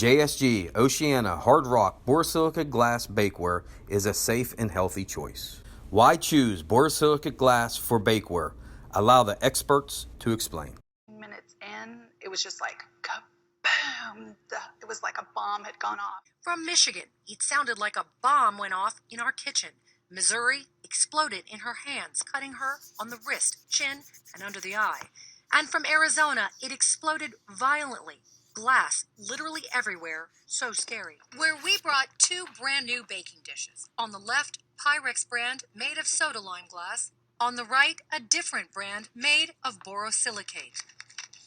JSG Oceana Hard Rock Borosilicate Glass Bakeware is a safe and healthy choice. Why choose borosilicate glass for bakeware? Allow the experts to explain. Minutes in, it was just like kaboom. It was like a bomb had gone off. From Michigan, it sounded like a bomb went off in our kitchen. Missouri exploded in her hands, cutting her on the wrist, chin, and under the eye. And from Arizona, it exploded violently. Glass literally everywhere, so scary. Where we brought two brand new baking dishes. On the left, Pyrex brand made of soda lime glass. On the right, a different brand made of borosilicate.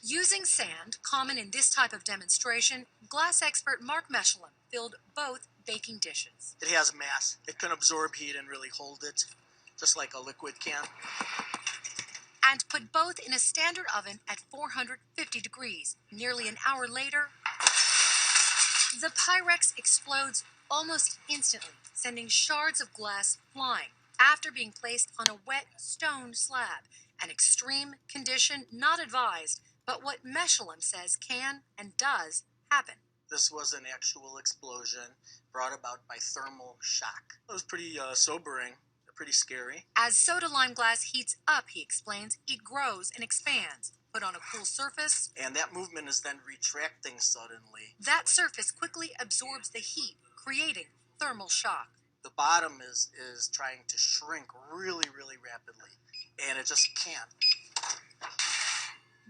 Using sand, common in this type of demonstration, glass expert Mark Mechelin filled both baking dishes. It has mass. It can absorb heat and really hold it, just like a liquid can. And put both in a standard oven at 450 degrees. Nearly an hour later, the Pyrex explodes almost instantly, sending shards of glass flying after being placed on a wet stone slab. An extreme condition not advised, but what Mechelin says can and does happen. This was an actual explosion brought about by thermal shock. It was pretty sobering. Pretty scary. As soda lime glass heats up, he explains, it grows and expands. Put on a cool surface, and that movement is then retracting suddenly. That surface quickly absorbs the heat, creating thermal shock. The bottom is trying to shrink really, really rapidly, and it just can't.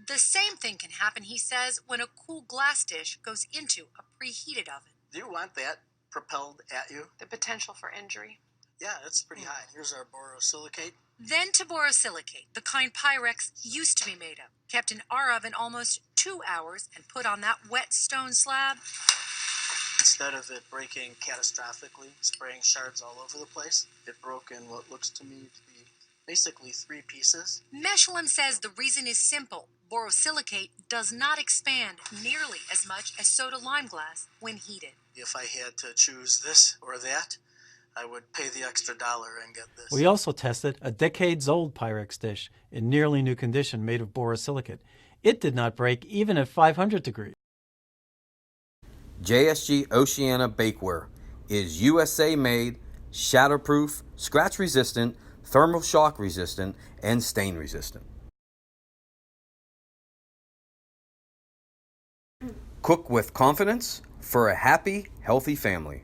The same thing can happen, he says, when a cool glass dish goes into a preheated oven. Do you want that propelled at you? The potential for injury. Yeah, it's pretty high. Here's our borosilicate. Then to borosilicate, the kind Pyrex used to be made of. Kept in our oven almost 2 hours and put on that wet stone slab. Instead of it breaking catastrophically, spraying shards all over the place, it broke in what looks to me to be basically 3 pieces. Mechelin says the reason is simple. Borosilicate does not expand nearly as much as soda lime glass when heated. If I had to choose this or that, I would pay the extra $1 and get this. We also tested a decades-old Pyrex dish in nearly new condition made of borosilicate. It did not break even at 500 degrees. JSG Oceana Bakeware is USA made, shatter-proof, scratch-resistant, thermal shock resistant, and stain resistant. Cook with confidence for a happy, healthy family.